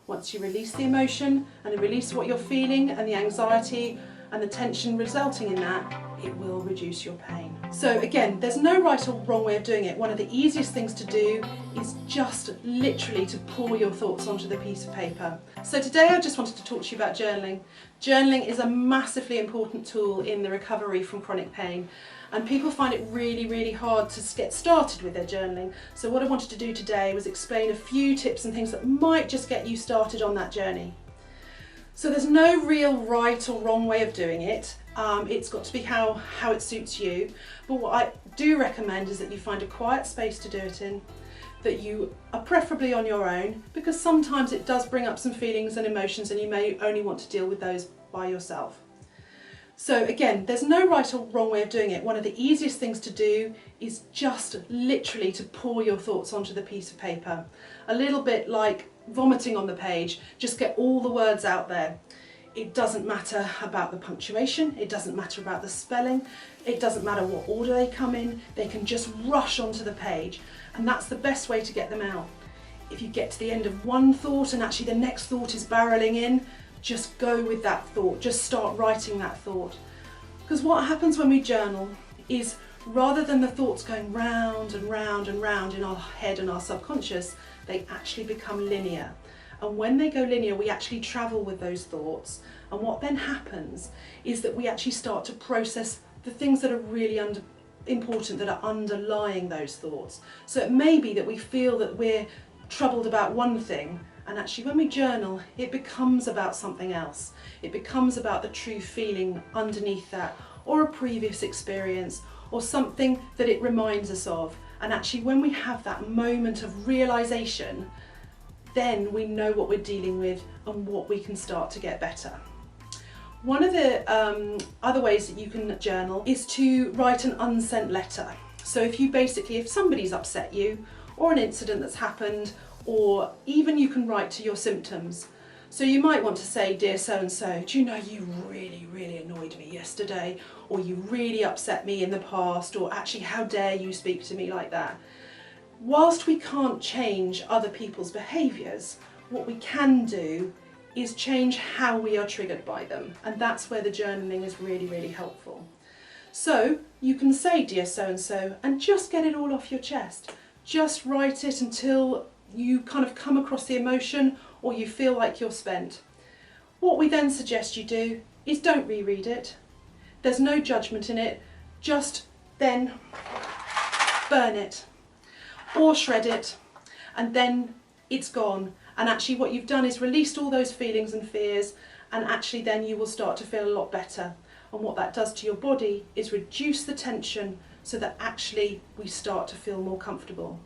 Once you release the emotion and release what you're feeling and the anxiety and the tension resulting in that, it will reduce your pain. So again, there's no right or wrong way of doing it. One of the easiest things to do is just literally to pour your thoughts onto the piece of paper. So today I just wanted to talk to you about journaling. Journaling is a massively important tool in the recovery from chronic pain, and people find it really hard to get started with their journaling. So what I wanted to do today was explain a few tips and things that might just get you started on that journey. So there's no real right or wrong way of doing it. It's got to be how it suits you. But what I do recommend is that you find a quiet space to do it in, that you are preferably on your own, because sometimes it does bring up some feelings and emotions and you may only want to deal with those by yourself. So again, there's no right or wrong way of doing it. One of the easiest things to do is just literally to pour your thoughts onto the piece of paper. A little bit like vomiting on the page, just get all the words out there. It doesn't matter about the punctuation, it doesn't matter about the spelling, it doesn't matter what order they come in, they can just rush onto the page, and that's the best way to get them out. If you get to the end of one thought and actually the next thought is barreling in, just go with that thought, just start writing that thought. Because what happens when we journal is, rather than the thoughts going round and round and round in our head and our subconscious, they actually become linear. And when they go linear, we actually travel with those thoughts. And what then happens is that we actually start to process the things that are really important, that are underlying those thoughts. So it may be that we feel that we're troubled about one thing, and actually when we journal, it becomes about something else. It becomes about the true feeling underneath that, or a previous experience, or something that it reminds us of. And actually when we have that moment of realization, then we know what we're dealing with and what we can start to get better. One of the other ways that you can journal is to write an unsent letter. So if somebody's upset you, or an incident that's happened, or even you can write to your symptoms. So you might want to say, "Dear so-and-so, do you know you really annoyed me yesterday, or you really upset me in the past, or actually how dare you speak to me like that?" Whilst we can't change other people's behaviours, what we can do is change how we are triggered by them, and that's where the journaling is really helpful. So you can say, "Dear so-and-so," and just get it all off your chest. Just write it until you kind of come across the emotion or you feel like you're spent. What we then suggest you do is don't reread it. There's no judgment in it, just then burn it or shred it, and then it's gone. And actually what you've done is released all those feelings and fears, and actually then you will start to feel a lot better. And what that does to your body is reduce the tension so that actually we start to feel more comfortable.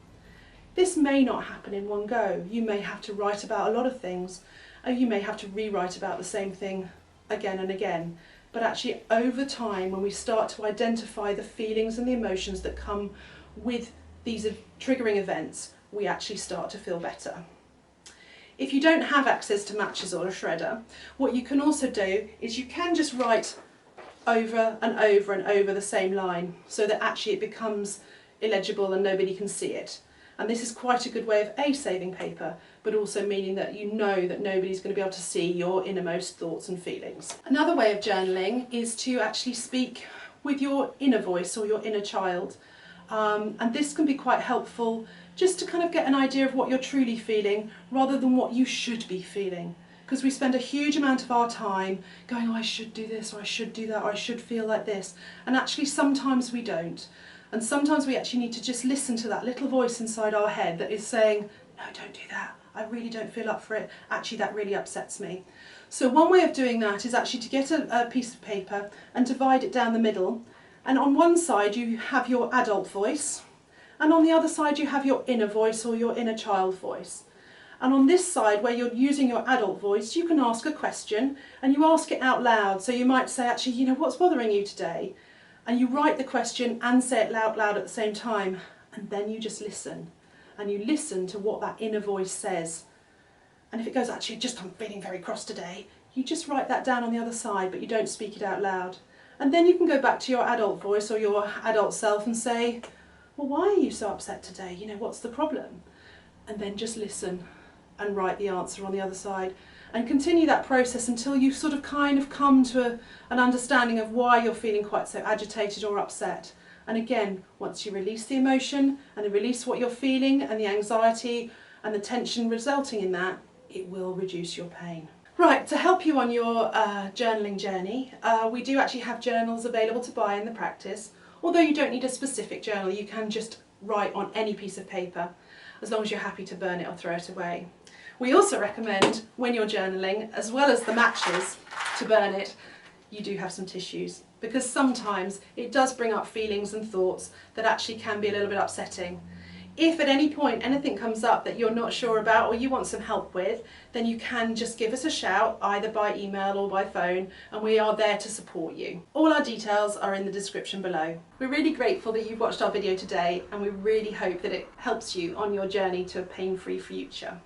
This may not happen in one go. You may have to write about a lot of things, and you may have to rewrite about the same thing again and again. But actually over time, when we start to identify the feelings and the emotions that come with these triggering events, we actually start to feel better. If you don't have access to matches or a shredder, what you can also do is you can just write over and over and over the same line, so that actually it becomes illegible and nobody can see it. And this is quite a good way of saving paper, but also meaning that you know that nobody's going to be able to see your innermost thoughts and feelings. Another way of journaling is to actually speak with your inner voice or your inner child. And this can be quite helpful just to kind of get an idea of what you're truly feeling rather than what you should be feeling. Because we spend a huge amount of our time going, "Oh, I should do this, or I should do that, or I should feel like this." And actually sometimes we don't. And sometimes we actually need to just listen to that little voice inside our head that is saying, "No, don't do that. I really don't feel up for it. Actually, that really upsets me." So one way of doing that is actually to get a piece of paper and divide it down the middle. And on one side you have your adult voice, and on the other side you have your inner voice or your inner child voice. And on this side, where you're using your adult voice, you can ask a question, and you ask it out loud. So you might say, "Actually, you know, what's bothering you today?" And you write the question and say it out loud at the same time, and then you just listen. And you listen to what that inner voice says. And if it goes, "Actually, I'm feeling very cross today," you just write that down on the other side, but you don't speak it out loud. And then you can go back to your adult voice or your adult self and say, "Well, why are you so upset today? You know, what's the problem?" And then just listen. and write the answer on the other side. And continue that process until you sort of kind of come to an understanding of why you're feeling quite so agitated or upset. And again, once you release the emotion and release what you're feeling and the anxiety and the tension resulting in that, it will reduce your pain. Right, to help you on your journaling journey, we do actually have journals available to buy in the practice. Although you don't need a specific journal, you can just write on any piece of paper, as long as you're happy to burn it or throw it away. We also recommend, when you're journaling, as well as the matches to burn it, you do have some tissues, because sometimes it does bring up feelings and thoughts that actually can be a little bit upsetting. If at any point anything comes up that you're not sure about or you want some help with, then you can just give us a shout, either by email or by phone, and we are there to support you. All our details are in the description below. We're really grateful that you've watched our video today, and we really hope that it helps you on your journey to a pain-free future.